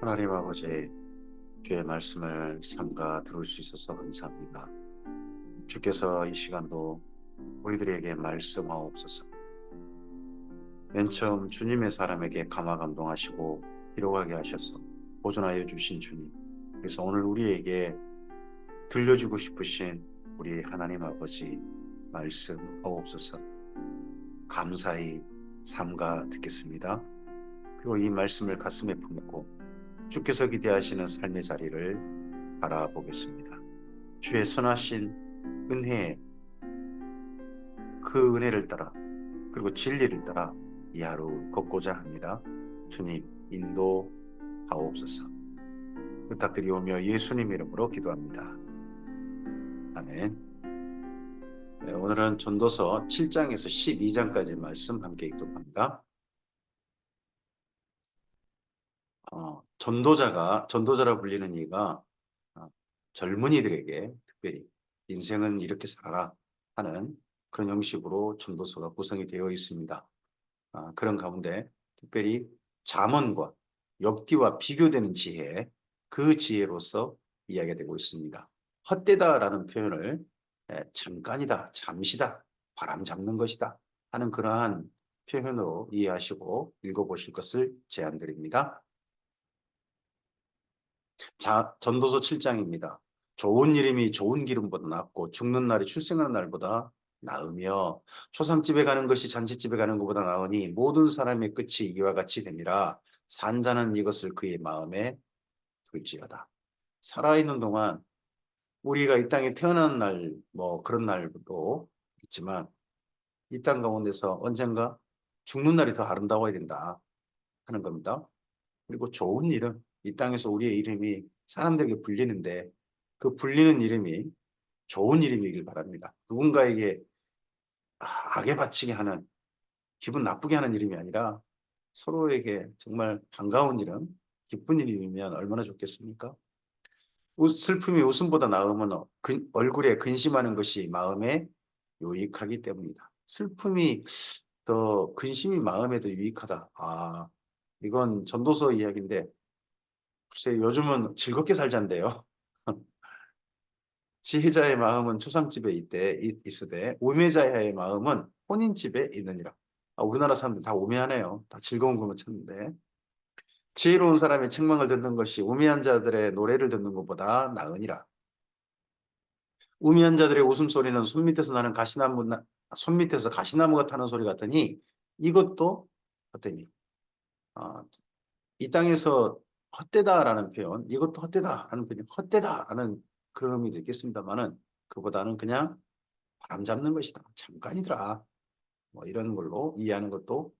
하나님 아버지, 주의 말씀을 삼가 들을 수 있어서 감사합니다. 주께서 이 시간도 우리들에게 말씀하옵소서. 맨 처음 주님의 사람에게 감화 감동하시고 기록하게 하셔서 보존하여 주신 주님. 그래서 오늘 우리에게 들려주고 싶으신 우리 하나님 아버지 말씀하옵소서. 감사히 삼가 듣겠습니다. 그리고 이 말씀을 가슴에 품고 주께서 기대하시는 삶의 자리를 바라보겠습니다. 주의 선하신 은혜에 그 은혜를 따라 그리고 진리를 따라 이 하루 걷고자 합니다. 주님 인도하옵소서. 부탁드리오며 예수님 이름으로 기도합니다. 아멘. 네, 오늘은 전도서 7장에서 12장까지 말씀 함께 읽도록 합니다. 전도자라 불리는 이가 젊은이들에게 특별히 인생은 이렇게 살아라 하는 그런 형식으로 전도서가 구성이 되어 있습니다. 그런 가운데 특별히 잠언과 엽기와 비교되는 지혜, 그 지혜로서 이야기가 되고 있습니다. 헛되다라는 표현을 잠깐이다, 잠시다, 바람 잡는 것이다 하는 그러한 표현으로 이해하시고 읽어보실 것을 제안드립니다. 전도서 7장입니다. 좋은 이름이 좋은 기름보다 낫고 죽는 날이 출생하는 날보다 나으며 초상집에 가는 것이 잔치집에 가는 것보다 나으니 모든 사람의 끝이 이와 같이 됨이라 산자는 이것을 그의 마음에 둘지어다. 살아있는 동안 우리가 이 땅에 태어난 날 뭐 그런 날도 있지만 이 땅 가운데서 언젠가 죽는 날이 더 아름다워야 된다 하는 겁니다. 그리고 좋은 이름, 이 땅에서 우리의 이름이 사람들에게 불리는데 그 불리는 이름이 좋은 이름이길 바랍니다. 누군가에게 악에 바치게 하는, 기분 나쁘게 하는 이름이 아니라 서로에게 정말 반가운 이름, 기쁜 이름이면 얼마나 좋겠습니까? 슬픔이 웃음보다 나으면 얼굴에 근심하는 것이 마음에 유익하기 때문이다. 슬픔이 더 근심이 마음에 더 유익하다. 이건 전도서 이야기인데 글쎄 요즘은 즐겁게 살잔대요. 지혜자의 마음은 초상집에 있으되 우매자의 마음은 혼인집에 있느니라. 우리나라 사람들 다 우매하네요. 다 즐거운 것만 찾는데. 지혜로운 사람의 책망을 듣는 것이 우매한 자들의 노래를 듣는 것보다 나으니라. 우매한 자들의 웃음소리는 손 밑에서 가시나무가 타는 소리 같으니 이것도 헛되니. 아, 이 땅에서 헛되다라는 표현, 이것도 헛되다라는 표현, 헛되다라는 그런 의미도 있겠습니다만은 그보다는 그냥 바람 잡는 것이다. 잠깐이더라. 뭐 이런 걸로 이해하는 것도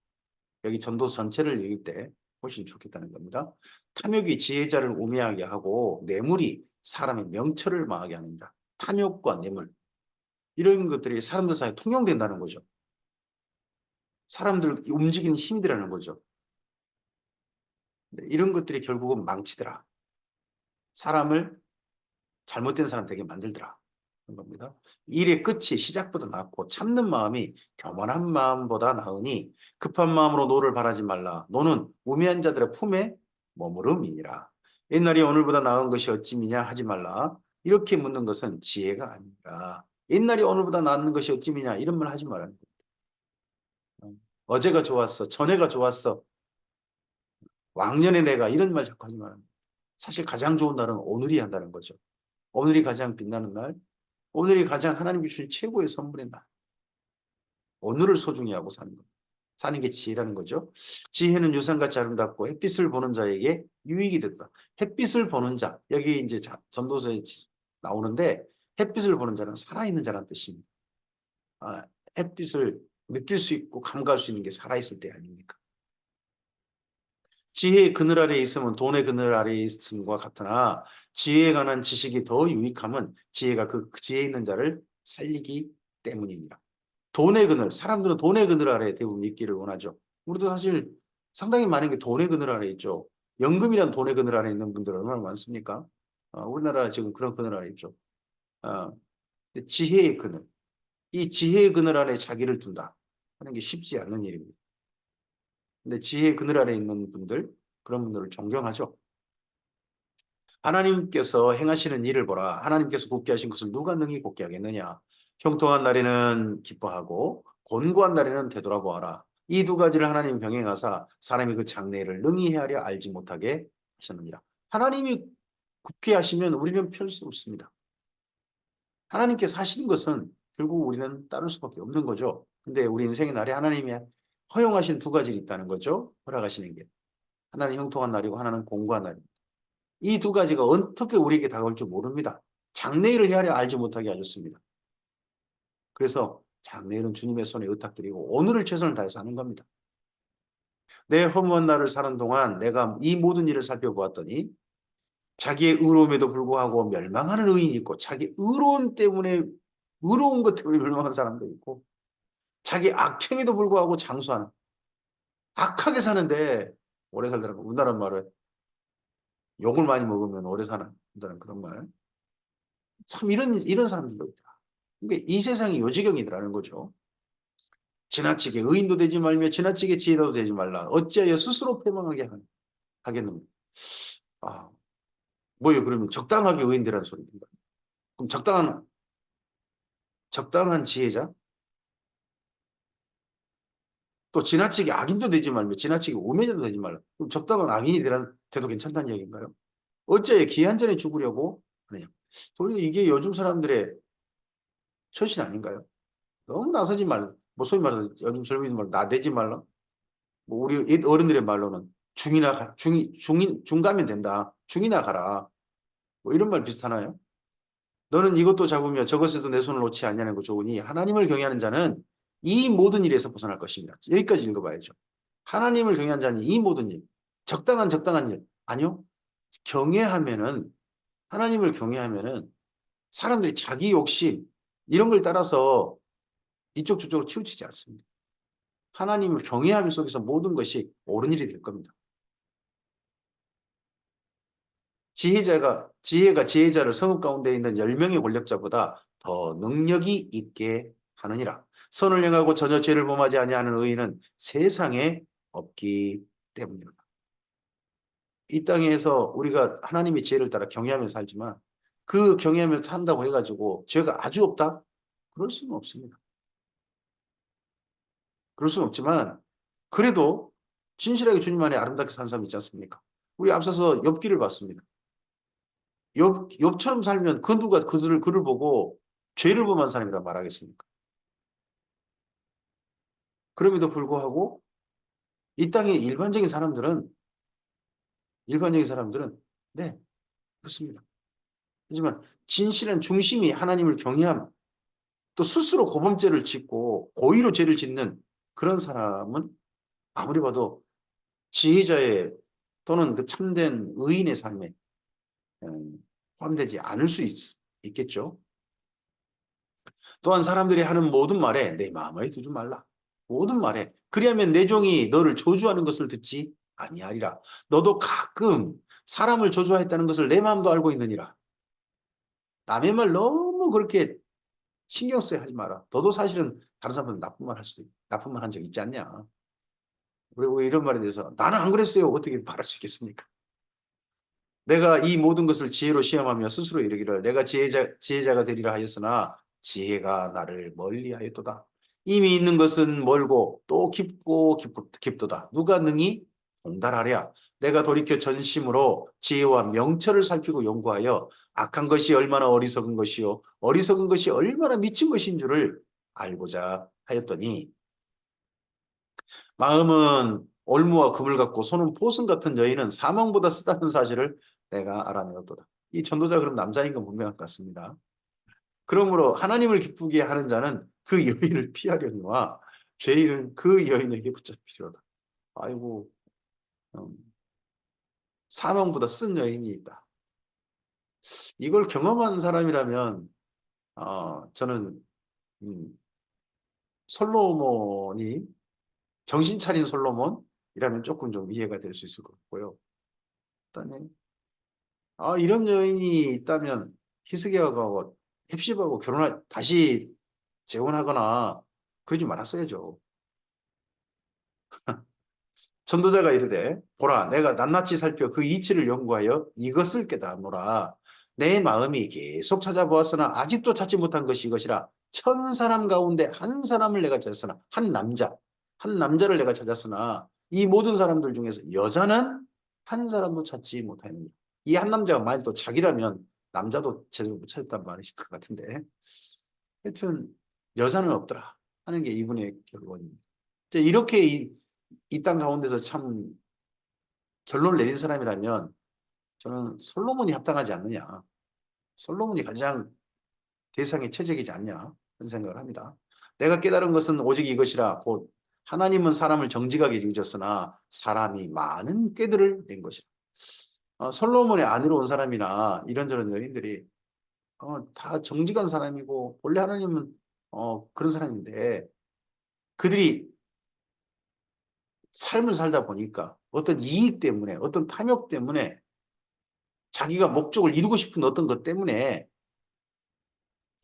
여기 전도 전체를 읽을 때 훨씬 좋겠다는 겁니다. 탐욕이 지혜자를 우매하게 하고 뇌물이 사람의 명철을 망하게 합니다. 탐욕과 뇌물 이런 것들이 사람들 사이에 통용된다는 거죠. 사람들 움직이는 힘이라는 거죠. 이런 것들이 결국은 망치더라. 사람을 잘못된 사람 되게 만들더라. 그런 겁니다. 일의 끝이 시작보다 낫고 참는 마음이 교만한 마음보다 나으니 급한 마음으로 노를 바라지 말라. 노는 우매한 자들의 품에 머무름이니라. 옛날이 오늘보다 나은 것이 어찌미냐 하지 말라. 이렇게 묻는 것은 지혜가 아니라 옛날이 오늘보다 나은 것이 어찌미냐 이런 말 하지 말라는 거예요. 어제가 좋았어. 전에가 좋았어. 왕년에 내가 이런 말 자꾸 하지 말라는 거예요. 사실 가장 좋은 날은 오늘이 한다는 거죠. 오늘이 가장 빛나는 날, 오늘이 가장 하나님이 주신 최고의 선물의 날. 오늘을 소중히 하고 사는 것. 사는 게 지혜라는 거죠. 지혜는 유산같이 아름답고 햇빛을 보는 자에게 유익이 됐다. 햇빛을 보는 자, 여기 이제 전도서에 나오는데 햇빛을 보는 자는 살아있는 자라는 뜻입니다. 햇빛을 느낄 수 있고 감각할 수 있는 게 살아있을 때 아닙니까? 지혜의 그늘 아래에 있으면 돈의 그늘 아래에 있음과 같으나 지혜에 관한 지식이 더 유익함은 지혜가 그 지혜 있는 자를 살리기 때문이니라. 돈의 그늘, 사람들은 돈의 그늘 아래에 대부분 있기를 원하죠. 우리도 사실 상당히 많은 게 돈의 그늘 아래에 있죠. 연금이란 돈의 그늘 아래에 있는 분들 얼마나 많습니까? 우리나라 지금 그런 그늘 아래에 있죠. 어, 지혜의 그늘, 이 지혜의 그늘 아래에 자기를 둔다 하는 게 쉽지 않는 일입니다. 근데 지혜의 그늘 아래에 있는 분들, 그런 분들을 존경하죠. 하나님께서 행하시는 일을 보라. 하나님께서 굳게 하신 것을 누가 능히 굳게 하겠느냐. 형통한 날에는 기뻐하고 곤고한 날에는 되돌아보아라. 이 두 가지를 하나님 병행하사 사람이 그 장래를 능히 헤아려 알지 못하게 하셨느니라. 하나님이 굳게 하시면 우리는 펼 수 없습니다. 하나님께서 하시는 것은 결국 우리는 따를 수밖에 없는 거죠. 근데 우리 인생의 날에 하나님이 허용하신 두 가지가 있다는 거죠. 허락하시는 게. 하나는 형통한 날이고 하나는 공고한 날입니다. 이 두 가지가 어떻게 우리에게 다가올 줄 모릅니다. 장래일을 헤아려 알지 못하게 하셨습니다. 그래서 장래일은 주님의 손에 의탁드리고 오늘을 최선을 다해서 하는 겁니다. 내 허무한 날을 사는 동안 내가 이 모든 일을 살펴보았더니 자기의 의로움에도 불구하고 멸망하는 의인이 있고 자기 의로운 것 때문에 멸망한 사람도 있고 자기 악행에도 불구하고 장수하는 악하게 사는데 오래 살더라고. 우리나라 말을 욕을 많이 먹으면 오래 산다는 그런 말. 참 이런 사람들도 있다. 그러니까 이 세상이 요지경이더라는 거죠. 지나치게 의인도 되지 말며 지나치게 지혜도 되지 말라. 어찌하여 스스로 패망하게 하겠는가. 아, 뭐예요? 그러면 적당하게 의인되라는 소리인가? 그럼 적당한 지혜자? 또 지나치게 악인도 되지 말며 지나치게 우매자도 되지 말라. 그럼 적당한 악인이 돼도 괜찮다는 얘기인가요? 어째 기한전에 죽으려고 하느냐. 도리어 이게 요즘 사람들의 처신 아닌가요? 너무 나서지 말라. 뭐 소위 말해서 요즘 젊은이들 말 나대지 말라. 뭐 우리 어른들의 말로는 중가면 된다. 중이나 가라. 뭐 이런 말 비슷하나요? 너는 이것도 잡으며 저것에서 내 손을 놓지 않냐는 거 좋으니 하나님을 경외하는 자는 이 모든 일에서 벗어날 것입니다. 여기까지 읽어봐야죠. 하나님을 경외하는 자는 이 모든 일, 적당한 일. 아니요. 경외하면은 하나님을 경외하면은 사람들이 자기 욕심 이런 걸 따라서 이쪽 저쪽으로 치우치지 않습니다. 하나님을 경외함 속에서 모든 것이 옳은 일이 될 겁니다. 지혜가 지혜자를 성읍 가운데 있는 10명의 권력자보다 더 능력이 있게 하느니라. 선을 행하고 전혀 죄를 범하지 아니하는 의인은 세상에 없기 때문이다. 이 땅에서 우리가 하나님의 지혜를 따라 경외하며 살지만 그 경외하며 산다고 해가지고 죄가 아주 없다? 그럴 수는 없습니다. 그럴 수는 없지만 그래도 진실하게 주님 안에 아름답게 산 사람 있지 않습니까? 우리 앞서서 욥기를 봤습니다. 욥처럼 살면 그 누가 그를 보고 죄를 범한 사람이라 말하겠습니까? 그럼에도 불구하고 이 땅의 일반적인 사람들은 네, 그렇습니다. 하지만 진실한 중심이 하나님을 경외함, 또 스스로 고범죄를 짓고 고의로 죄를 짓는 그런 사람은 아무리 봐도 지혜자의 또는 그 참된 의인의 삶에 포함되지 않을 수 있겠죠. 또한 사람들이 하는 모든 말에 내 마음에 두지 말라. 모든 말에 그리하면 내 종이 너를 저주하는 것을 듣지 아니하리라. 너도 가끔 사람을 저주하였다는 것을 내 마음도 알고 있느니라. 남의 말 너무 그렇게 신경 쓰여 하지 마라. 너도 사실은 다른 사람한테 나쁜 말 한 적 있지 않냐. 그리고 이런 말에 대해서 나는 안 그랬어요. 어떻게 말할 수 있겠습니까? 내가 이 모든 것을 지혜로 시험하며 스스로 이르기를 내가 지혜자가 되리라 하였으나 지혜가 나를 멀리하였도다. 이미 있는 것은 멀고 또 깊고 깊도다. 누가 능히 동달하랴. 내가 돌이켜 전심으로 지혜와 명철을 살피고 연구하여 악한 것이 얼마나 어리석은 것이요 어리석은 것이 얼마나 미친 것인 줄을 알고자 하였더니 마음은 올무와 금을 갖고 손은 포승 같은 여인은 사망보다 쓰다는 사실을 내가 알아내었도다. 이 전도자 그럼 남자인 건 분명한 것 같습니다. 그러므로 하나님을 기쁘게 하는 자는 그 여인을 피하려니와 죄인은 그 여인에게 붙잡히려다. 아이고 음, 사망보다 쓴 여인이 있다. 이걸 경험한 사람이라면 저는 음, 솔로몬이 정신 차린 솔로몬이라면 조금 좀 이해가 될 수 있을 것 같고요. 일단은 이런 여인이 있다면 히스기야하고 헵시바하고 다시 재혼하거나 그러지 말았어야죠. 전도자가 이르되 보라 내가 낱낱이 살펴 그 이치를 연구하여 이것을 깨달았노라. 내 마음이 계속 찾아보았으나 아직도 찾지 못한 것이 이것이라. 천 사람 가운데 한 사람을 내가 찾았으나 한 남자를 내가 찾았으나 이 모든 사람들 중에서 여자는 한 사람도 찾지 못하였느니라. 이 한 남자가 만약 또 자기라면 남자도 제대로 못 찾았단 말이실 것 같은데 하여튼 여자는 없더라 하는 게 이분의 결론입니다. 이렇게 이 땅 가운데서 참 결론을 내린 사람이라면 저는 솔로몬이 합당하지 않느냐. 솔로몬이 가장 대상에 최적이지 않냐 하는 생각을 합니다. 내가 깨달은 것은 오직 이것이라 곧 하나님은 사람을 정직하게 지으셨으나 사람이 많은 꾀들을 낸 것이라. 솔로몬의 아내로 온 사람이나 이런저런 여인들이 다 정직한 사람이고 원래 하나님은 그런 사람인데 그들이 삶을 살다 보니까 어떤 이익 때문에 어떤 탐욕 때문에 자기가 목적을 이루고 싶은 어떤 것 때문에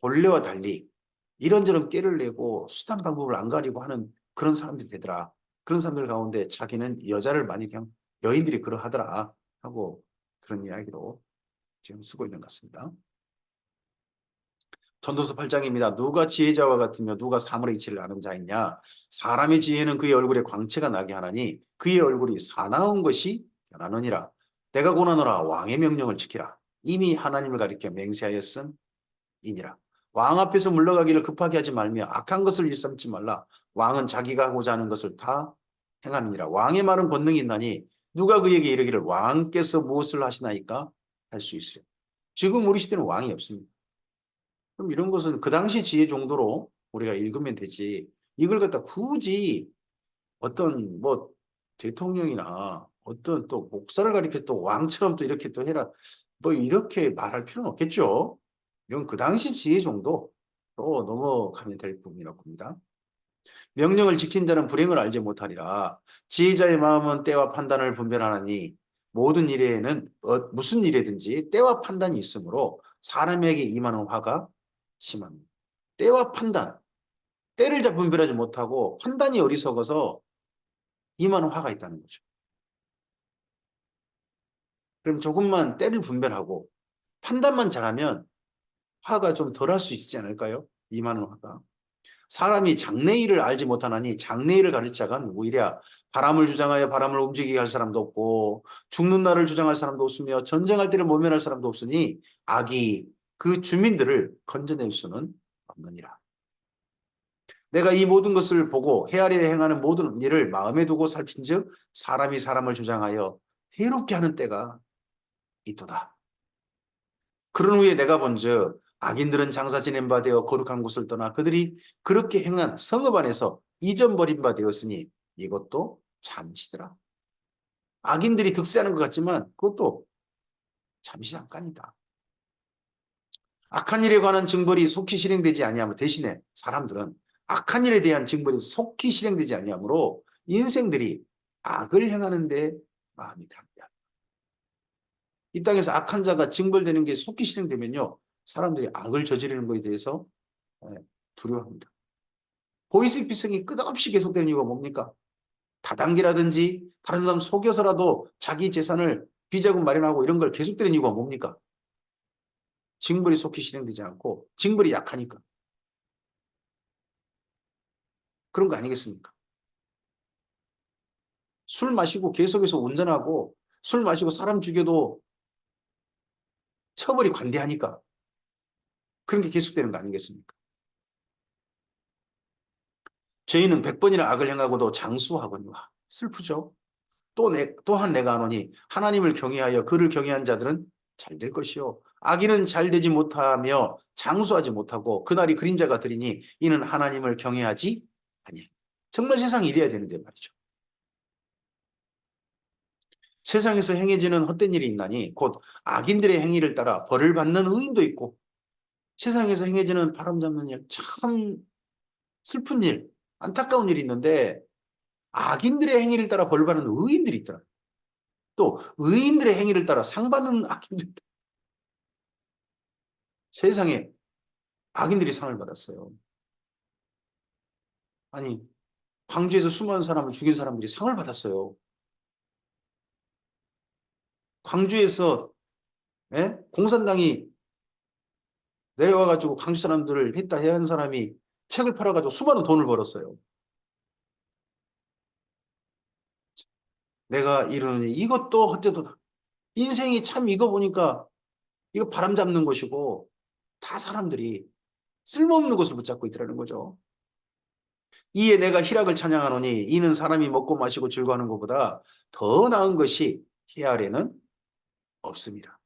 본래와 달리 이런저런 깨를 내고 수단 방법을 안 가리고 하는 그런 사람들이 되더라. 그런 사람들 가운데 자기는 여자를 많이 그냥 여인들이 그러하더라 하고 그런 이야기로 지금 쓰고 있는 것 같습니다. 전도서 8장입니다. 누가 지혜자와 같으며 누가 사물의 이치를 아는 자이냐. 사람의 지혜는 그의 얼굴에 광채가 나게 하나니 그의 얼굴이 사나운 것이 변하느니라. 내가 고난하노라 왕의 명령을 지키라. 이미 하나님을 가리켜 맹세하였음 이니라. 왕 앞에서 물러가기를 급하게 하지 말며 악한 것을 일삼지 말라. 왕은 자기가 하고자 하는 것을 다 행함이니라. 왕의 말은 권능이 있나니 누가 그에게 이르기를 왕께서 무엇을 하시나이까 할 수 있으려. 지금 우리 시대는 왕이 없습니다. 그럼 이런 것은 그 당시 지혜 정도로 우리가 읽으면 되지. 이걸 갖다 굳이 어떤 뭐 대통령이나 어떤 또 목사를 가리켜 또 왕처럼 또 이렇게 또 해라. 뭐 이렇게 말할 필요는 없겠죠. 이건 그 당시 지혜 정도로 넘어가면 될 부분이라고 봅니다. 명령을 지킨 자는 불행을 알지 못하리라. 지혜자의 마음은 때와 판단을 분별하나니 모든 일에는 무슨 일이든지 때와 판단이 있으므로 사람에게 임하는 화가 심합니다. 때와 판단, 때를 잘 분별하지 못하고 판단이 어리석어서 임하는 화가 있다는 거죠. 그럼 조금만 때를 분별하고 판단만 잘하면 화가 좀 덜 할 수 있지 않을까요? 임하는 화가. 사람이 장래일을 알지 못하나니 장래일을 가릴 자가 누구이랴. 바람을 주장하여 바람을 움직이게 할 사람도 없고 죽는 날을 주장할 사람도 없으며 전쟁할 때를 모면할 사람도 없으니 악이 그 주민들을 건져낼 수는 없느니라. 내가 이 모든 것을 보고 헤아리에 행하는 모든 일을 마음에 두고 살핀즉 사람이 사람을 주장하여 해롭게 하는 때가 있도다. 그런 후에 내가 본즉 악인들은 장사 지낸 바 되어 거룩한 곳을 떠나 그들이 그렇게 행한 성읍 안에서 잊어버린 바 되었으니 이것도 잠시더라. 악인들이 득세하는 것 같지만 그것도 잠시 잠깐이다. 악한 일에 관한 징벌이 속히 실행되지 아니하므로 대신에 사람들은 악한 일에 대한 징벌이 속히 실행되지 아니하므로 인생들이 악을 행하는 데 마음이 답니다. 이 땅에서 악한 자가 징벌되는 게 속히 실행되면요. 사람들이 악을 저지르는 것에 대해서 두려워합니다. 보이스피싱이 끝없이 계속되는 이유가 뭡니까? 다단계라든지 다른 사람 속여서라도 자기 재산을 비자금 마련하고 이런 걸 계속되는 이유가 뭡니까? 징벌이 속히 실행되지 않고 징벌이 약하니까. 그런 거 아니겠습니까? 술 마시고 계속해서 운전하고 술 마시고 사람 죽여도 처벌이 관대하니까 그런 게 계속되는 거 아니겠습니까? 죄인은 100번이나 악을 행하고도 장수하거니와. 슬프죠? 또한 내가 하노니 하나님을 경외하여 그를 경외한 자들은 잘 될 것이요. 악인은 잘 되지 못하며 장수하지 못하고 그날이 그림자가 되리니 이는 하나님을 경외하지 아니하니. 정말 세상이 이래야 되는데 말이죠. 세상에서 행해지는 헛된 일이 있나니 곧 악인들의 행위를 따라 벌을 받는 의인도 있고 세상에서 행해지는 바람잡는 일, 참 슬픈 일, 안타까운 일이 있는데 악인들의 행위를 따라 벌 받는 의인들이 있더라. 또 의인들의 행위를 따라 상 받는 악인들. 세상에 악인들이 상을 받았어요. 아니 광주에서 수많은 사람을 죽인 사람들이 상을 받았어요. 광주에서 공산당이 내려와가지고 광주 사람들을 했다 해야 하는 사람이 책을 팔아가지고 수많은 돈을 벌었어요. 내가 이러니 이것도 헛되도 인생이 참 이거 보니까 이거 바람 잡는 것이고 다 사람들이 쓸모없는 것을 붙잡고 있더라는 거죠. 이에 내가 희락을 찬양하노니 이는 사람이 먹고 마시고 즐거워하는 것보다 더 나은 것이 해 아래는 없습니다.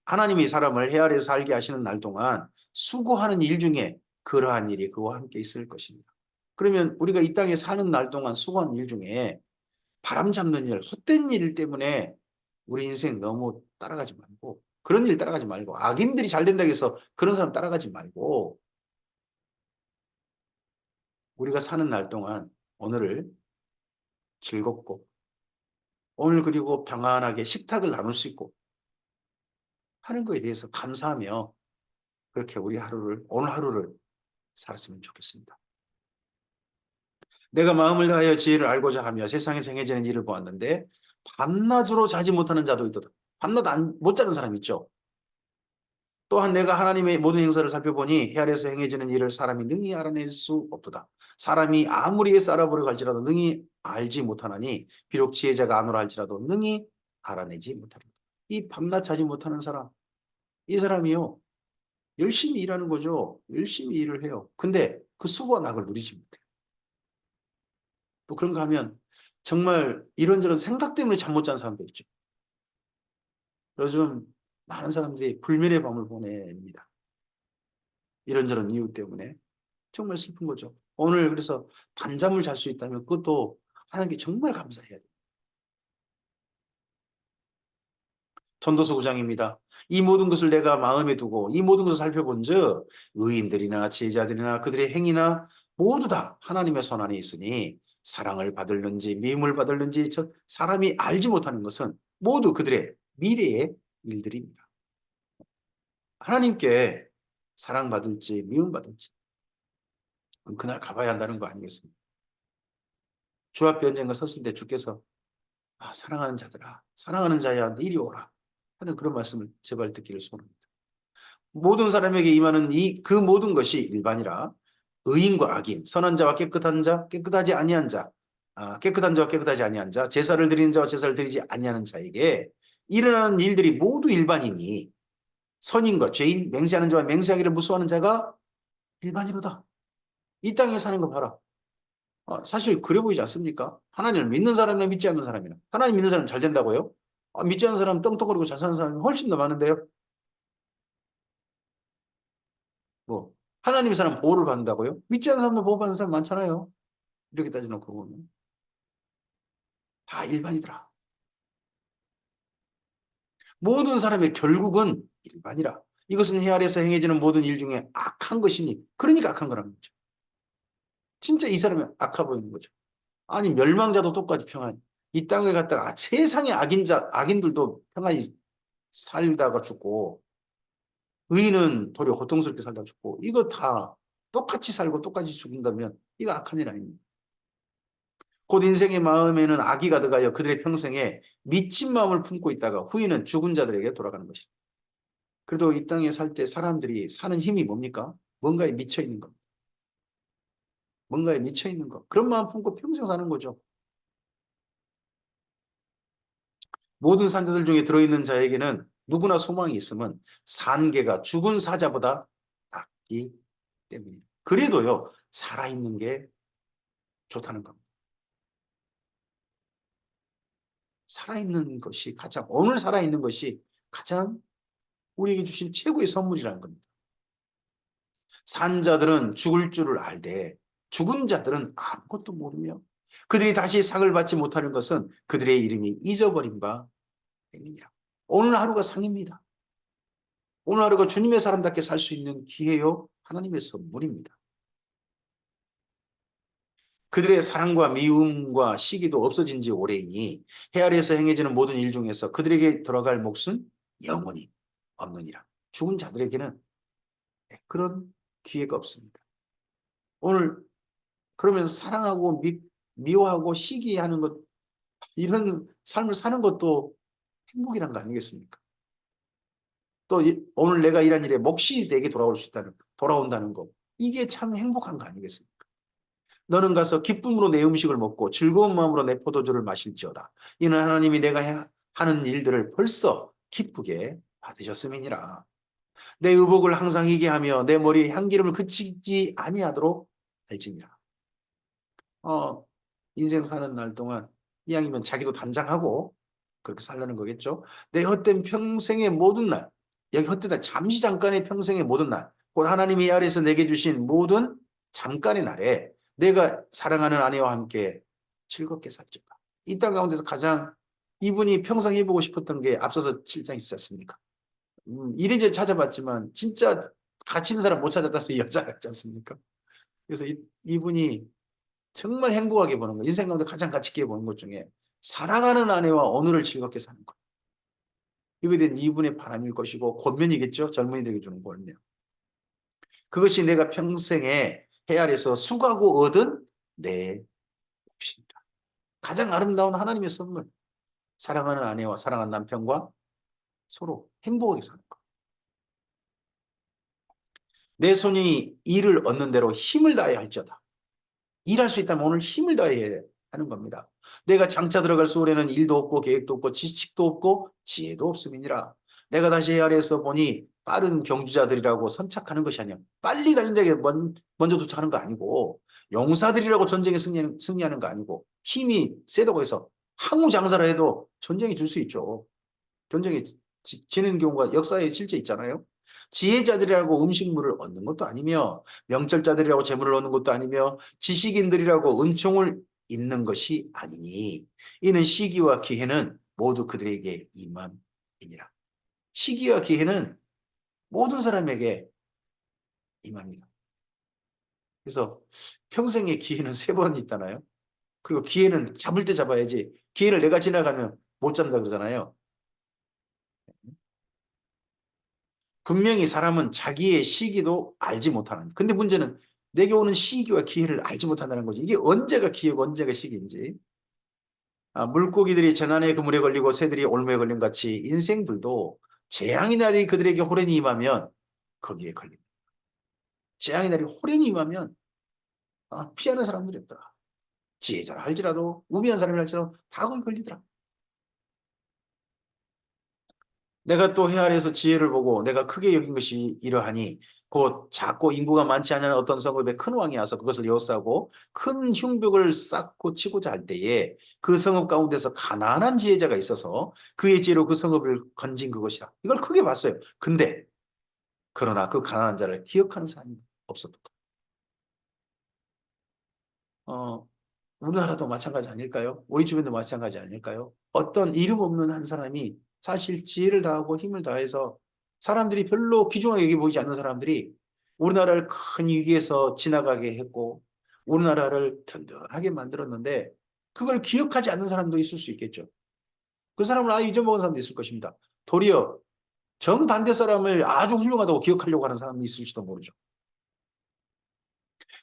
하나님이 사람을 해 아래에 살게 하시는 날 동안 수고하는 일 중에 그러한 일이 그와 함께 있을 것입니다. 그러면 우리가 이 땅에 사는 날 동안 수고하는 일 중에 바람 잡는 일, 헛된 일 때문에 우리 인생 너무 따라가지 말고 그런 일 따라가지 말고 악인들이 잘 된다고 해서 그런 사람 따라가지 말고 우리가 사는 날 동안 오늘을 즐겁고 오늘 그리고 평안하게 식탁을 나눌 수 있고 하는 거에 대해서 감사하며 그렇게 우리 오늘 하루를 살았으면 좋겠습니다. 내가 마음을 다하여 지혜를 알고자 하며 세상에 행해지는 일을 보았는데 밤낮으로 자지 못하는 자도 있도다. 밤낮 못 자는 사람 있죠. 또한 내가 하나님의 모든 행사를 살펴보니 해 아래에서 행해지는 일을 사람이 능히 알아낼 수 없도다. 사람이 아무리 애써 알아보려고 할지라도 능히 알지 못하나니 비록 지혜자가 아노라 할지라도 능히 알아내지 못하리라. 이 밤낮 자지 못하는 사람, 이 사람이요. 열심히 일하는 거죠. 열심히 일을 해요. 근데 그 수고와 낙을 누리지 못해요. 또 그런가 하면 정말 이런저런 생각 때문에 잠 못 자는 사람도 있죠. 요즘 많은 사람들이 불면의 밤을 보냅니다. 이런저런 이유 때문에. 정말 슬픈 거죠. 오늘 그래서 단잠을 잘 수 있다면 그것도 하나님께 정말 감사해야 돼요. 전도서 9장입니다. 이 모든 것을 내가 마음에 두고 이 모든 것을 살펴본즉 의인들이나 지혜자들이나 그들의 행위나 모두 다 하나님의 손 안에 있으니 사랑을 받을는지 미움을 받을는지 사람이 알지 못하는 것은 모두 그들의 미래의 일들입니다. 하나님께 사랑받을지 미움받을지 그날 가봐야 한다는 거 아니겠습니까? 주 앞에 언젠가 섰을 때 주께서 사랑하는 자들아 사랑하는 자야 이리 오라 하는 그런 말씀을 제발 듣기를 소원합니다. 모든 사람에게 임하는 그 모든 것이 일반이라 의인과 악인, 선한 자와 깨끗한 자, 깨끗하지 아니한 자, 깨끗한 자와 깨끗하지 아니한 자, 제사를 드리는 자와 제사를 드리지 아니하는 자에게 일어나는 일들이 모두 일반이니 선인과 죄인, 맹세하는 자와 맹세하기를 무서워하는 자가 일반이로다. 이 땅에 사는 거 봐라. 사실 그래 보이지 않습니까? 하나님을 믿는 사람이나 믿지 않는 사람이나 하나님 믿는 사람은 잘 된다고요? 믿지 않는 사람은 떵떵거리고 잘 사는 사람이 훨씬 더 많은데요. 뭐 하나님의 사람 보호를 받는다고요? 믿지 않는 사람도 보호받는 사람 많잖아요. 이렇게 따져놓고 보면 다 일반이더라. 모든 사람의 결국은 일반이라. 이것은 해 아래에서 행해지는 모든 일 중에 악한 것이니 그러니까 악한 거라는 거죠. 진짜 이 사람이 악해 보이는 거죠. 아니 멸망자도 똑같이 평안히 이 땅에 갔다가 세상의 악인들도 평안히 살다가 죽고 의인은 도리어 고통스럽게 살다가 죽고 이거 다 똑같이 살고 똑같이 죽는다면 이거 악한 일 아닙니까? 곧 인생의 마음에는 악이 가득하여 그들의 평생에 미친 마음을 품고 있다가 후에는 죽은 자들에게 돌아가는 것이다. 그래도 이 땅에 살 때 사람들이 사는 힘이 뭡니까? 뭔가에 미쳐 있는 것. 뭔가에 미쳐 있는 것. 그런 마음 품고 평생 사는 거죠. 모든 산자들 중에 들어있는 자에게는 누구나 소망이 있으면 산계가 죽은 사자보다 낫기 때문입니다. 그래도요. 살아있는 게 좋다는 겁니다. 살아있는 것이 오늘 살아있는 것이 가장 우리에게 주신 최고의 선물이라는 겁니다. 산 자들은 죽을 줄을 알되 죽은 자들은 아무것도 모르며 그들이 다시 상을 받지 못하는 것은 그들의 이름이 잊어버린 바 때문이라. 오늘 하루가 상입니다. 오늘 하루가 주님의 사람답게 살 수 있는 기회요. 하나님의 선물입니다. 그들의 사랑과 미움과 시기도 없어진 지 오래이니 해 아래에서 행해지는 모든 일 중에서 그들에게 들어갈 몫은 영원히 없느니라. 죽은 자들에게는 그런 기회가 없습니다. 오늘 그러면 사랑하고 미워하고 시기하는 것 이런 삶을 사는 것도 행복이란 거 아니겠습니까? 또 오늘 내가 일한 일에 몫이 내게 돌아온다는 거. 이게 참 행복한 거 아니겠습니까? 너는 가서 기쁨으로 내 음식을 먹고 즐거운 마음으로 내 포도주를 마실지어다. 이는 하나님이 내가 하는 일들을 벌써 기쁘게 받으셨음이니라. 내 의복을 항상 희게 하며 내 머리에 향기름을 그치지 아니하도록 할지니라. 어, 인생 사는 날 동안 이왕이면 자기도 단장하고 그렇게 살라는 거겠죠. 내 헛된 평생의 모든 날, 여기 헛되다 잠시 잠깐의 평생의 모든 날, 곧 하나님이 이 아래에서 내게 주신 모든 잠깐의 날에 내가 사랑하는 아내와 함께 즐겁게 살지어다. 이 땅 가운데서 가장 이분이 평생 해보고 싶었던 게 앞서서 7장 있지 않습니까? 이리저리 찾아봤지만 진짜 가치 있는 사람 못 찾았다서 여자 같지 않습니까? 그래서 이분이 정말 행복하게 보는 거, 인생 가운데 가장 가치 있게 보는 것 중에 사랑하는 아내와 오늘을 즐겁게 사는 것. 이거에 대한 이분의 바람일 것이고 권면이겠죠. 젊은이들에게 주는 권면. 그것이 내가 평생에 해 아래서 수고하고 얻은 내 몫입니다. 가장 아름다운 하나님의 선물. 사랑하는 아내와 사랑하는 남편과 서로 행복하게 사는 것. 내 손이 일을 얻는 대로 힘을 다해야 할지어다. 일할 수 있다면 오늘 힘을 다해야 하는 겁니다. 내가 장차 들어갈 수월에는 일도 없고 계획도 없고 지식도 없고 지혜도 없음이니라. 내가 다시 헤아려서 보니 빠른 경주자들이라고 선착하는 것이 아니야. 빨리 달린 자에게 먼저 도착하는 거 아니고 용사들이라고 전쟁에 승리하는 거 아니고 힘이 세다고 해서 항우 장사를 해도 전쟁이 질 수 있죠. 전쟁이 지는 경우가 역사에 실제 있잖아요. 지혜자들이라고 음식물을 얻는 것도 아니며 명철자들이라고 재물을 얻는 것도 아니며 지식인들이라고 은총을 입는 것이 아니니 이는 시기와 기회는 모두 그들에게 임함이니라. 시기와 기회는 모든 사람에게 임합니다. 그래서 평생의 기회는 3번 있잖아요. 그리고 기회는 잡을 때 잡아야지 기회를 내가 지나가면 못 잡는다 그러잖아요. 분명히 사람은 자기의 시기도 알지 못하는. 근데 문제는 내게 오는 시기와 기회를 알지 못한다는 거지. 이게 언제가 기회고 언제가 시기인지. 물고기들이 재난의 그물에 걸리고 새들이 올무에 걸린 같이 인생들도 재앙의 날이 그들에게 호련히 임하면 거기에 걸린다. 재앙의 날이 호련히 임하면 피하는 사람들이 없더라. 지혜자라 할지라도 우매한 사람이 할지라도 다 거기 걸리더라. 내가 또 해 아래에서 지혜를 보고 내가 크게 여긴 것이 이러하니 곧 작고 인구가 많지 않은 어떤 성읍에 큰 왕이 와서 그것을 에워싸고 큰 흉벽을 쌓고 치고자 할 때에 그 성읍 가운데서 가난한 지혜자가 있어서 그의 지혜로 그 성읍을 건진 그것이라. 이걸 크게 봤어요. 근데 그러나 그 가난한 자를 기억하는 사람이 없었다. 어, 우리나라도 마찬가지 아닐까요? 우리 주변도 마찬가지 아닐까요? 어떤 이름 없는 한 사람이 사실 지혜를 다하고 힘을 다해서 사람들이 별로 귀중하게 여기 보이지 않는 사람들이 우리나라를 큰 위기에서 지나가게 했고 우리나라를 든든하게 만들었는데 그걸 기억하지 않는 사람도 있을 수 있겠죠. 그 사람을 잊어먹은 사람도 있을 것입니다. 도리어 정반대 사람을 아주 훌륭하다고 기억하려고 하는 사람이 있을지도 모르죠.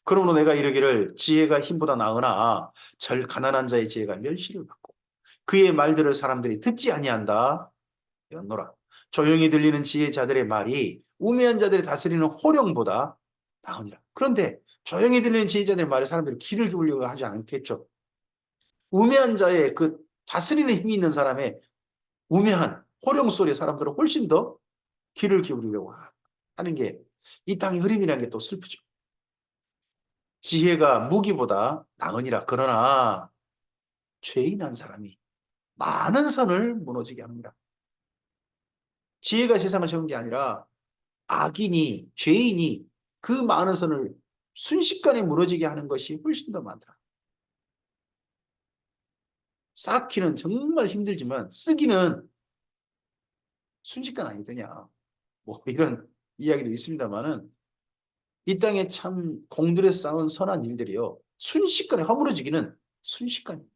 그러므로 내가 이르기를 지혜가 힘보다 나으나 가난한 자의 지혜가 멸시를 받고 그의 말들을 사람들이 듣지 아니한다. 연노라. 조용히 들리는 지혜자들의 말이 우매한 자들의 다스리는 호령보다 나으니라. 그런데 조용히 들리는 지혜자들의 말에 사람들이 귀를 기울이려고 하지 않겠죠. 우매한 자의 그 다스리는 힘이 있는 사람의 우매한 호령 소리에 사람들은 훨씬 더 귀를 기울이려고 하는 게 이 땅의 흐름이라는 게 또 슬프죠. 지혜가 무기보다 나으니라. 그러나 죄인한 사람이 많은 선을 무너지게 합니다. 지혜가 세상을 세운 게 아니라 악인이, 죄인이 그 많은 선을 순식간에 무너지게 하는 것이 훨씬 더 많더라. 쌓기는 정말 힘들지만 쓰기는 순식간 아니더냐. 뭐 이런 이야기도 있습니다만은 이 땅에 참 공들여 쌓은 선한 일들이요. 순식간에 허물어지기는 순식간입니다.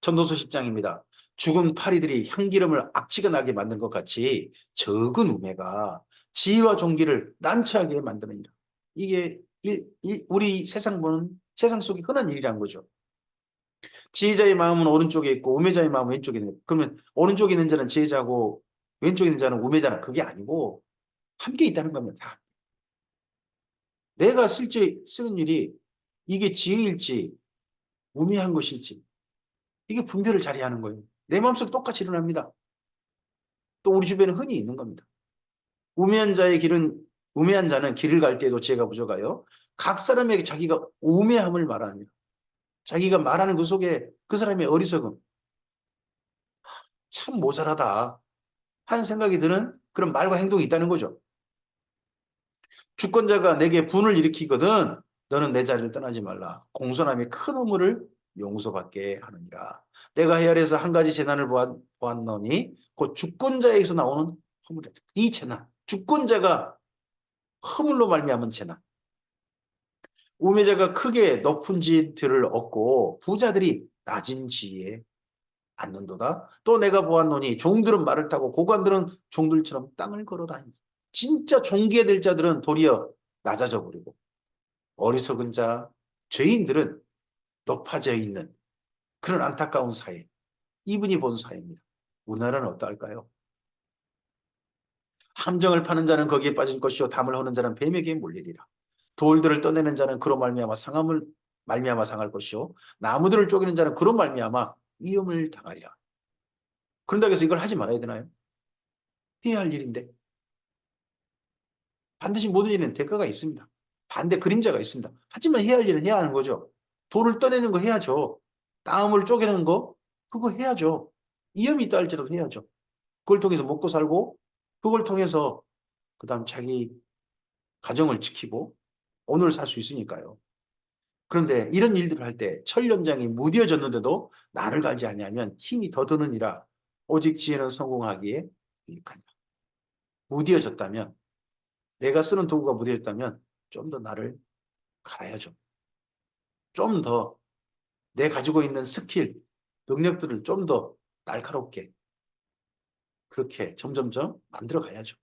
전도서 10장입니다. 죽은 파리들이 향기름을 악취가 나게 만든 것 같이 적은 우매가 지혜와 존귀를 난처하게 만드느니라. 이게 우리 세상 보는 세상 속에 흔한 일이란 거죠. 지혜자의 마음은 오른쪽에 있고 우매자의 마음은 왼쪽에 있는 거예요. 그러면 오른쪽에 있는 자는 지혜자고 왼쪽에 있는 자는 우매자는 그게 아니고 함께 있다는 겁니다. 내가 실제 쓰는 일이 이게 지혜일지 우매한 것일지 이게 분별을 잘해야 하는 거예요. 내 마음속에 똑같이 일어납니다. 또 우리 주변에 흔히 있는 겁니다. 우매한 자의 길은 우매한 자는 길을 갈 때에도 지혜가 부족하여 각 사람에게 자기가 우매함을 말하느니라. 자기가 말하는 그 속에 그 사람의 어리석음 참 모자라다 하는 생각이 드는 그런 말과 행동이 있다는 거죠. 주권자가 내게 분을 일으키거든 너는 내 자리를 떠나지 말라. 공손함이 큰 허물을 용서받게 하느니라. 내가 헤아려서 한 가지 재난을 보았노니 그 주권자에게서 나오는 허물이다. 이 재난, 주권자가 허물로 말미암은 재난. 우매자가 크게 높은 지들을 얻고 부자들이 낮은 지에 앉는도다. 또 내가 보았노니 종들은 말을 타고 고관들은 종들처럼 땅을 걸어다닌다. 진짜 존귀에 될 자들은 도리어 낮아져 버리고 어리석은 자, 죄인들은 높아져 있는 그런 안타까운 사회. 이분이 본 사회입니다. 우리나라는 어떨까요? 함정을 파는 자는 거기에 빠질 것이요 담을 허는 자는 뱀에게 몰리리라. 돌들을 떠내는 자는 그로 말미암아 상할 것이요 나무들을 쪼개는 자는 그로 말미암아 위험을 당하리라. 그런다고 해서 이걸 하지 말아야 되나요? 해야 할 일인데 반드시 모든 일에는 대가가 있습니다. 반대 그림자가 있습니다. 하지만 해야 할 일은 해야 하는 거죠. 돌을 떠내는 거 해야죠. 나무를 쪼개는 거 그거 해야죠. 위험이 있다 할지라도 해야죠. 그걸 통해서 먹고 살고 그걸 통해서 그다음 자기 가정을 지키고 오늘을 살 수 있으니까요. 그런데 이런 일들을 할 때 철연장이 무뎌졌는데도 나를 갈지 아니하면 힘이 더 드느니라. 오직 지혜는 성공하기에 유익하니라. 무뎌졌다면 내가 쓰는 도구가 무뎌졌다면 좀 더 나를 갈아야죠. 좀 더 내 가지고 있는 스킬, 능력들을 좀 더 날카롭게 그렇게 점점점 만들어 가야죠.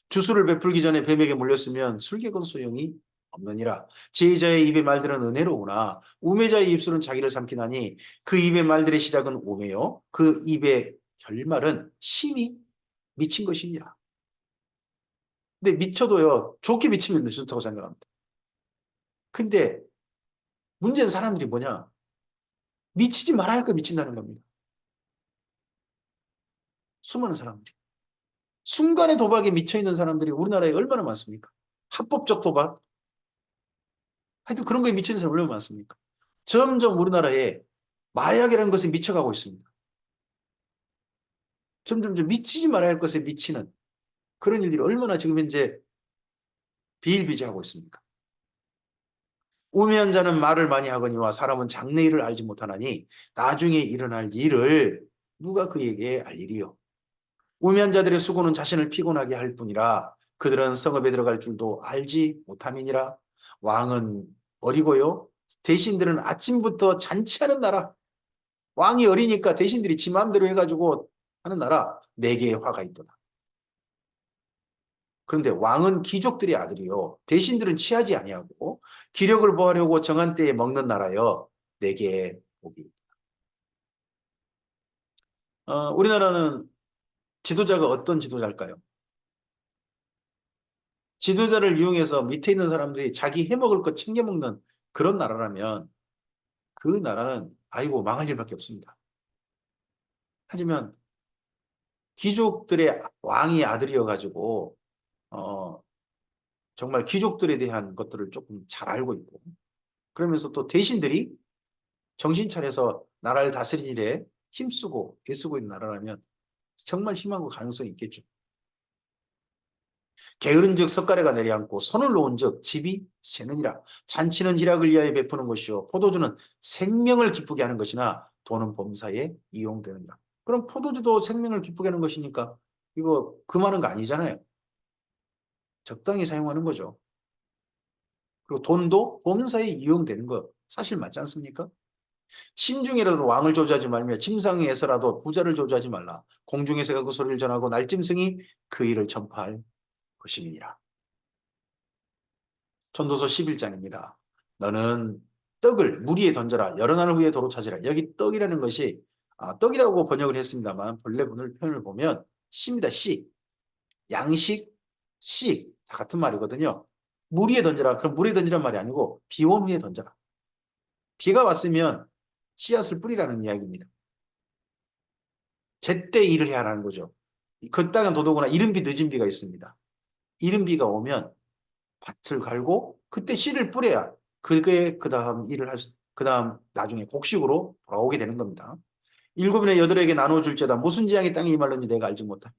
주술을 베풀기 전에 뱀에게 물렸으면 술객은 소용이 없느니라. 지혜자의 입의 말들은 은혜로우나 우매자의 입술은 자기를 삼키나니 그 입의 말들의 시작은 우매요 그 입의 결말은 심히 미친 것이니라. 근데 미쳐도요 좋게 미치면 좋다고 생각합니다. 근데 문제는 사람들이 뭐냐 미치지 말아야 할 거 미친다는 겁니다. 수많은 사람들이 순간의 도박에 미쳐있는 사람들이 우리나라에 얼마나 많습니까? 합법적 도박 하여튼 그런 거에 미치는 사람이 얼마나 많습니까? 점점 우리나라에 마약이라는 것에 미쳐가고 있습니다. 점점 미치지 말아야 할 것에 미치는 그런 일들이 얼마나 지금 현재 비일비재하고 있습니까? 우매한 자는 말을 많이 하거니와 사람은 장래일을 알지 못하나니 나중에 일어날 일을 누가 그에게 알리리요. 우매한 자들의 수고는 자신을 피곤하게 할 뿐이라 그들은 성읍에 들어갈 줄도 알지 못함이니라. 왕은 어리고요 대신들은 아침부터 잔치하는 나라. 왕이 어리니까 대신들이 지 마음대로 해가지고 하는 나라. 네 개의 화가 있도다. 그런데 왕은 귀족들의 아들이요 대신들은 취하지 아니하고 기력을 보하려고 정한 때에 먹는 나라여. 네 개의 복이. 우리나라는 지도자가 어떤 지도자일까요? 지도자를 이용해서 밑에 있는 사람들이 자기 해먹을 거 챙겨 먹는 그런 나라라면 그 나라는 아이고 망할 일밖에 없습니다. 하지만 귀족들의 왕의 아들이어가지고 정말 귀족들에 대한 것들을 조금 잘 알고 있고 그러면서 또 대신들이 정신 차려서 나라를 다스린 일에 힘쓰고 애쓰고 있는 나라라면 정말 희망과 가능성이 있겠죠. 게으른즉 석가래가 내려앉고 손을 놓은즉 집이 새느니라. 잔치는 희락을 위하여 베푸는 것이요 포도주는 생명을 기쁘게 하는 것이나 돈은 범사에 이용되느니라. 그럼 포도주도 생명을 기쁘게 하는 것이니까 이거 금하는 거 아니잖아요. 적당히 사용하는 거죠. 그리고 돈도 범사에 이용되는 거 사실 맞지 않습니까? 심중에라도 왕을 조주하지 말며 침상에서라도 부자를 조주하지 말라. 공중에서 그 소리를 전하고 날짐승이 그 일을 전파할 것임이니라. 전도서 11장입니다. 너는 떡을 물 위에 던져라. 여러 날 후에 도로 찾으라. 여기 떡이라는 것이 떡이라고 번역을 했습니다만 본래 표현을 보면 씨입니다. 씨. 양식, 씨. 다 같은 말이거든요. 물 위에 던져라. 그럼 물에 던지란 말이 아니고 비온 후에 던져라. 비가 왔으면 씨앗을 뿌리라는 이야기입니다. 제때 일을 해야 하는 거죠. 그 땅은 도도구나 이른 비 늦은 비가 있습니다. 이른 비가 오면 밭을 갈고 그때 씨를 뿌려야 그게 그 다음 일을 그 다음 나중에 곡식으로 돌아오게 되는 겁니다. 일곱이나 여덟에게 나눠줄지어다 무슨 지향이 땅에 임할는지 내가 알지 못한다.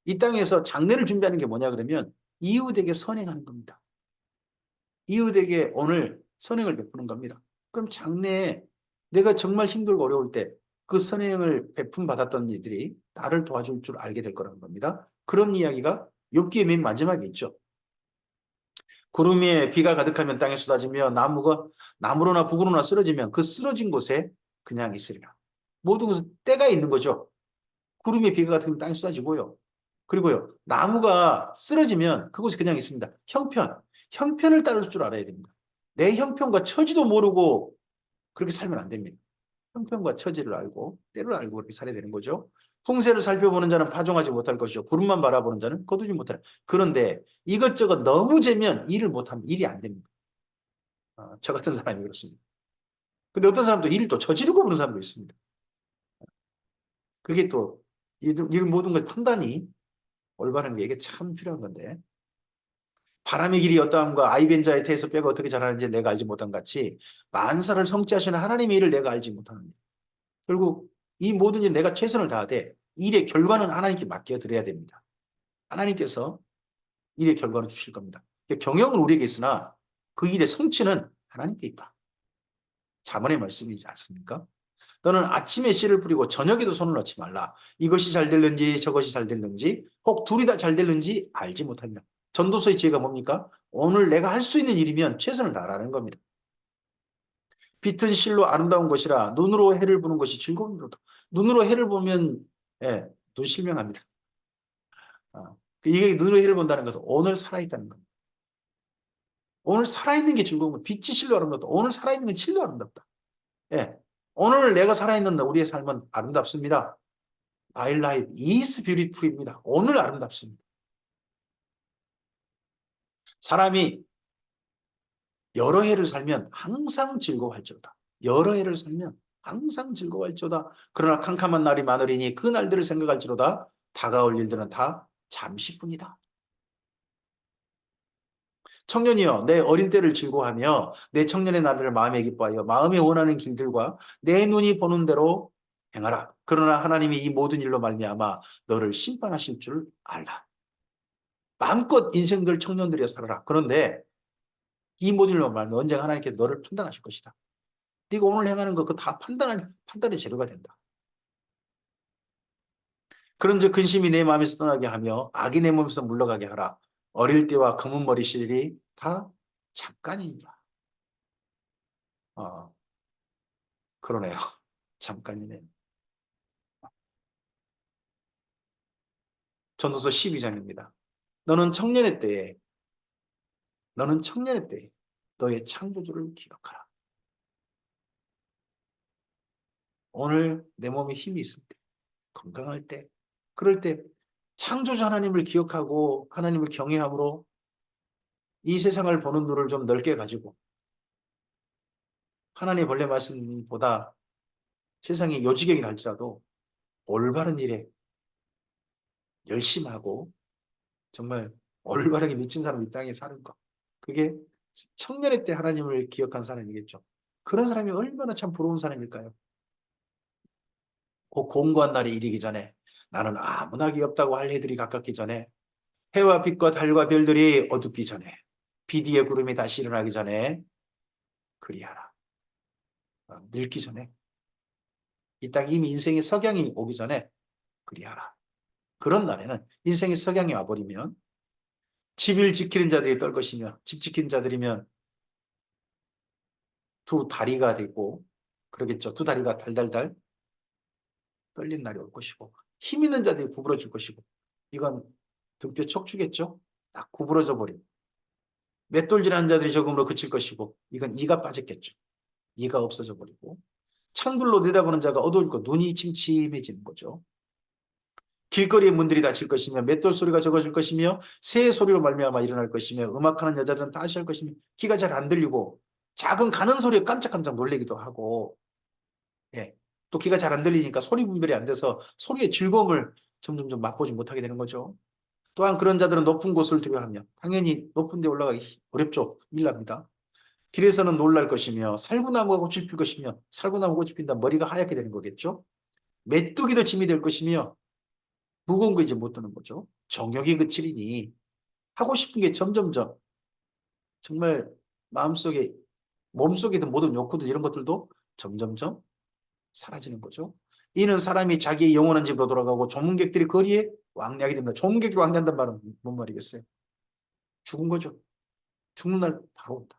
이 땅에서 장례를 준비하는 게 뭐냐 그러면 이웃에게 선행하는 겁니다. 이웃에게 오늘 선행을 베푸는 겁니다. 그럼 장래에 내가 정말 힘들고 어려울 때 그 선행을 베품 받았던 이들이 나를 도와줄 줄 알게 될 거라는 겁니다. 그런 이야기가 욥기의 맨 마지막에 있죠. 구름 위에 비가 가득하면 땅에 쏟아지며 나무로나 북으로나 쓰러지면 그 쓰러진 곳에 그냥 있으리라. 모든 것은 때가 있는 거죠. 구름에 비가 가득하면 땅에 쏟아지고요. 그리고요. 나무가 쓰러지면 그곳에 그냥 있습니다. 형편을 따를 줄 알아야 됩니다. 내 형편과 처지도 모르고 그렇게 살면 안 됩니다. 형편과 처지를 알고 때를 알고 그렇게 살아야 되는 거죠. 풍세를 살펴보는 자는 파종하지 못할 것이요 구름만 바라보는 자는 거두지 못하라. 그런데 이것저것 너무 재면 일을 못하면 일이 안 됩니다. 저 같은 사람이 그렇습니다. 근데 어떤 사람도 일을 또 저지르고 보는 사람도 있습니다. 그게 또 이런 모든 것 판단이 올바른 게 이게 참 필요한 건데 바람의 길이 어떠함과 아이벤자의 태에서 뼈가 어떻게 자라는지 내가 알지 못한 같이 만사를 성취하시는 하나님의 일을 내가 알지 못하느냐. 결국 이 모든 일 내가 최선을 다하되 일의 결과는 하나님께 맡겨드려야 됩니다. 하나님께서 일의 결과를 주실 겁니다. 경영은 우리에게 있으나 그 일의 성취는 하나님께 있다. 자문의 말씀이지 않습니까? 너는 아침에 씨를 뿌리고 저녁에도 손을 넣지 말라. 이것이 잘 될는지 저것이 잘 될는지 혹 둘이 다 잘 될는지 알지 못하며. 전도서의 지혜가 뭡니까? 오늘 내가 할 수 있는 일이면 최선을 다하라는 겁니다. 빛은 실로 아름다운 것이라 눈으로 해를 보는 것이 즐거움이로다. 눈으로 해를 보면 눈 실명합니다. 이게 눈으로 해를 본다는 것은 오늘 살아있다는 겁니다. 오늘 살아있는 게 즐거운 거예요. 빛이 실로 아름답다. 오늘 살아있는 건 실로 아름답다. 예. 오늘 내가 살아있는 우리의 삶은 아름답습니다. My life is beautiful입니다. 오늘 아름답습니다. 사람이 여러 해를 살면 항상 즐거워할지어다. 여러 해를 살면 항상 즐거워할지어다. 그러나 캄캄한 날이 많으리니 그 날들을 생각할지로다. 다가올 일들은 다 잠시뿐이다. 청년이여 내 어린 때를 즐거워하며 내 청년의 날을 마음에 기뻐하여 마음에 원하는 길들과 내 눈이 보는 대로 행하라. 그러나 하나님이 이 모든 일로 말미암아 너를 심판하실 줄 알라. 마음껏 인생들 청년들이 살아라. 그런데 이 모든 일로 말미암아 언젠가 하나님께서 너를 판단하실 것이다. 네가 오늘 행하는 거 그거 다 판단의 재료가 된다. 그런즉 근심이 내 마음에서 떠나게 하며 악이 내 몸에서 물러가게 하라. 어릴 때와 검은 머리 시절이 다 잠깐이니라. 어, 그러네요. 잠깐이네. 전도서 12장입니다. 너는 청년의 때에 너의 창조주를 기억하라. 오늘 내 몸에 힘이 있을 때, 건강할 때, 그럴 때 창조주 하나님을 기억하고 하나님을 경외함으로 이 세상을 보는 눈을 좀 넓게 가지고 하나님의 본래 말씀보다 세상이 요지경이 할지라도 올바른 일에 열심히 하고 정말 올바르게 미친 사람 이 땅에 사는 것. 그게 청년의 때 하나님을 기억한 사람이겠죠. 그런 사람이 얼마나 참 부러운 사람일까요? 그 공고한 날이 이르기 전에 나는 아무나 귀엽다고 할 해들이 가깝기 전에 해와 빛과 달과 별들이 어둡기 전에 비디의 구름이 다시 일어나기 전에 그리하라. 늙기 전에 이 땅 이미 인생의 석양이 오기 전에 그리하라. 그런 날에는 인생의 석양이 와버리면 집을 지키는 자들이 떨 것이며 집 지키는 자들이면 두 다리가 되고 그러겠죠. 두 다리가 달달달 떨린 날이 올 것이고 힘 있는 자들이 구부러질 것이고 이건 등뼈 척추겠죠. 딱 구부러져 버린 맷돌질하는 자들이 적음으로 그칠 것이고 이건 이가 빠졌겠죠. 이가 없어져 버리고 창불로 내다보는 자가 어두울고 눈이 침침해지는 거죠. 길거리의 문들이 닫힐 것이며 맷돌 소리가 적어질 것이며 새 소리로 말미암아 일어날 것이며 음악하는 여자들은 다시 할 것이며 귀가 잘 안 들리고 작은 가는 소리에 깜짝깜짝 놀라기도 하고 예. 또 귀가 잘 안 들리니까 소리 분별이 안 돼서 소리의 즐거움을 점점점 맛보지 못하게 되는 거죠. 또한 그런 자들은 높은 곳을 두려워하며 당연히 높은 데 올라가기 어렵죠. 일납니다. 길에서는 놀랄 것이며 살구나무가 꽃을 필 것이며 살구나무 꽃이 핀다 머리가 하얗게 되는 거겠죠. 메뚜기도 짐이 될 것이며 무거운 거 이제 못 드는 거죠. 정욕이 그치리니 하고 싶은 게 점점점 정말 마음속에 몸속에 있는 모든 욕구들 이런 것들도 점점점 사라지는 거죠. 이는 사람이 자기의 영원한 집으로 돌아가고 조문객들이 거리에 왕래하게 됩니다. 조문객들이 왕래한다는 말은 뭔 말이겠어요? 죽은 거죠. 죽는 날 바로 온다.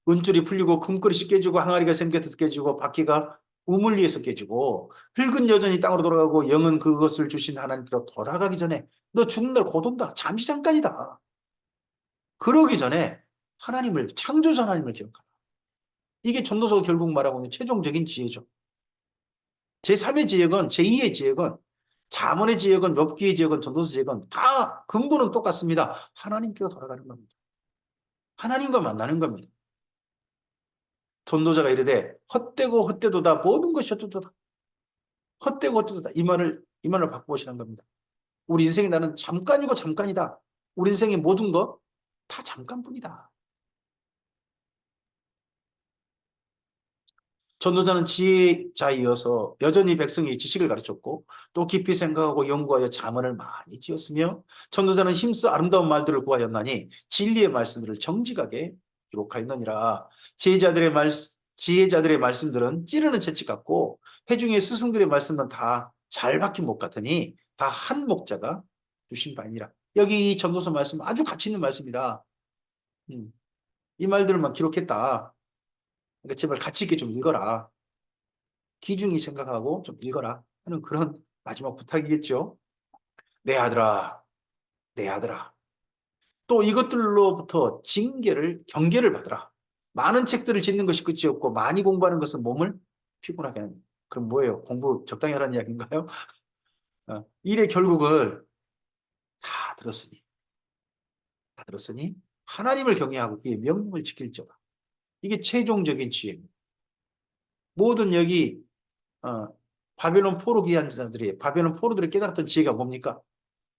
은줄이 풀리고 금그릇이 깨지고 항아리가 샘겨서 깨지고 바퀴가 우물리에서 깨지고 흙은 여전히 땅으로 돌아가고 영은 그것을 주신 하나님께로 돌아가기 전에 너 죽는 날 곧 온다. 잠시 잠깐이다. 그러기 전에 하나님을 창조주 하나님을 기억하라. 이게 전도서 결국 말하고 있는 최종적인 지혜죠. 제3의 지혜건 제2의 지혜건 잠언의 지혜건 욥기의 지혜건 전도서 지혜건 다 근본은 똑같습니다. 하나님께로 돌아가는 겁니다. 하나님과 만나는 겁니다. 전도자가 이르되 헛되고 헛되도다 모든 것이 헛되도다. 헛되고 헛되도다. 이 말을 바꿔보시는 겁니다. 우리 인생이 나는 잠깐이고 잠깐이다. 우리 인생의 모든 것 다 잠깐뿐이다. 전도자는 지혜자이어서 여전히 백성이 지식을 가르쳤고 또 깊이 생각하고 연구하여 잠언을 많이 지었으며 전도자는 힘써 아름다운 말들을 구하였나니 진리의 말씀들을 정직하게 기록하였느니라. 지혜자들의 말씀들은 찌르는 채찍 같고 회중의 스승들의 말씀은 다 잘 박힌 목 같으니 다 한 목자가 주신 바니라. 여기 이 전도서 말씀 아주 가치 있는 말씀이라 이 말들만 기록했다. 그러니까 제발 가치 있게 좀 읽어라. 귀중히 생각하고 좀 읽어라 하는 그런 마지막 부탁이겠죠. 내 아들아, 내 아들아. 또 이것들로부터 경계를 받으라. 많은 책들을 짓는 것이 끝이 없고 많이 공부하는 것은 몸을 피곤하게 하는. 그럼 뭐예요? 공부 적당히 하라는 이야기인가요? 일의 결국을 다 들었으니, 다 들었으니 하나님을 경외하고 그의 명령을 지킬지어다. 이게 최종적인 지혜입니다. 모든 여기 바벨론 포로 귀한 자들이 바벨론 포로들이 깨달았던 지혜가 뭡니까?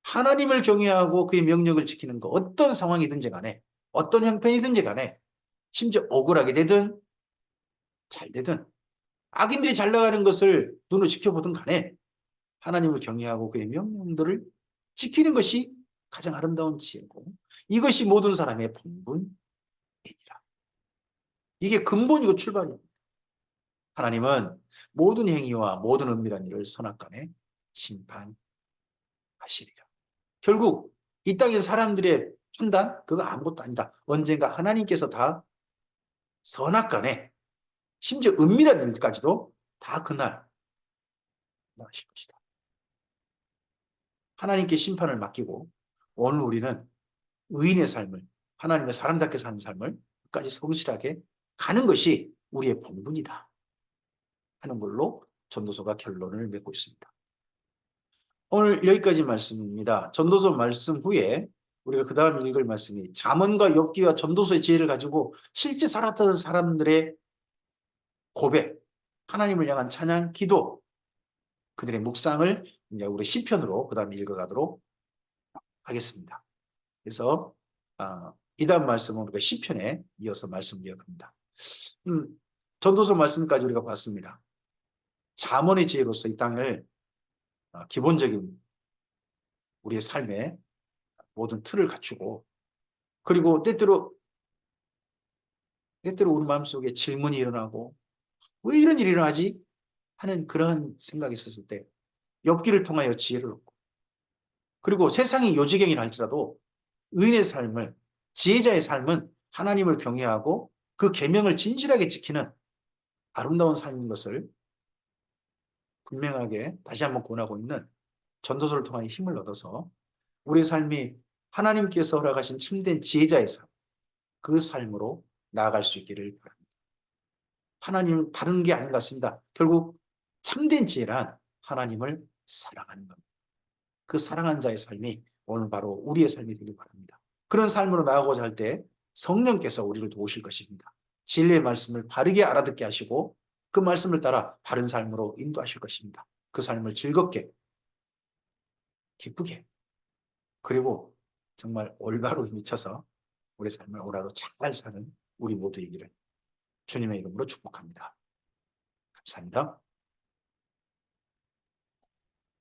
하나님을 경외하고 그의 명령을 지키는 거 어떤 상황이든지 간에 어떤 형편이든지 간에 심지어 억울하게 되든 잘 되든 악인들이 잘 나가는 것을 눈으로 지켜보든 간에 하나님을 경외하고 그의 명령들을 지키는 것이 가장 아름다운 지혜고 이것이 모든 사람의 본분이니라. 이게 근본이고 출발입니다. 하나님은 모든 행위와 모든 은밀한 일을 선악간에 심판하시리라. 결국 이 땅의 사람들의 판단 그거 아무것도 아니다. 언젠가 하나님께서 다 선악간에 심지어 은밀한 일까지도 다 그날 하실 것이다. 하나님께 심판을 맡기고 오늘 우리는 의인의 삶을 하나님의 사람답게 사는 삶을 끝까지 성실하게 가는 것이 우리의 본분이다 하는 걸로 전도서가 결론을 맺고 있습니다. 오늘 여기까지 말씀입니다. 전도서 말씀 후에 우리가 그 다음 읽을 말씀이 잠언과 욥기와 전도서의 지혜를 가지고 실제 살았던 사람들의 고백, 하나님을 향한 찬양, 기도, 그들의 묵상을 이제 우리 시편으로 그 다음에 읽어가도록 하겠습니다. 그래서 이 다음 말씀은 우리가 시편에 이어서 말씀을 이어갑니다. 전도서 말씀까지 우리가 봤습니다. 잠언의 지혜로서 이 땅을 기본적인 우리의 삶의 모든 틀을 갖추고 그리고 때때로 우리 마음속에 질문이 일어나고 왜 이런 일이 일어나지? 하는 그러한 생각이 있었을 때 욥기를 통하여 지혜를 얻고 그리고 세상이 요지경이라 할지라도 의인의 삶을 지혜자의 삶은 하나님을 경외하고 그 계명을 진실하게 지키는 아름다운 삶인 것을 분명하게 다시 한번 권하고 있는 전도서를 통하여 힘을 얻어서 우리의 삶이 하나님께서 허락하신 참된 지혜자의 삶, 그 삶으로 나아갈 수 있기를 바랍니다. 하나님은 다른 게 아닌 것 같습니다. 결국 참된 지혜란 하나님을 사랑하는 겁니다. 그 사랑하는 자의 삶이 오늘 바로 우리의 삶이 되길 바랍니다. 그런 삶으로 나아가고자 할 때 성령께서 우리를 도우실 것입니다. 진리의 말씀을 바르게 알아듣게 하시고 그 말씀을 따라 바른 삶으로 인도하실 것입니다. 그 삶을 즐겁게, 기쁘게, 그리고 정말 올바로 미쳐서 우리 삶을 올바로 잘 사는 우리 모두이기를 주님의 이름으로 축복합니다. 감사합니다.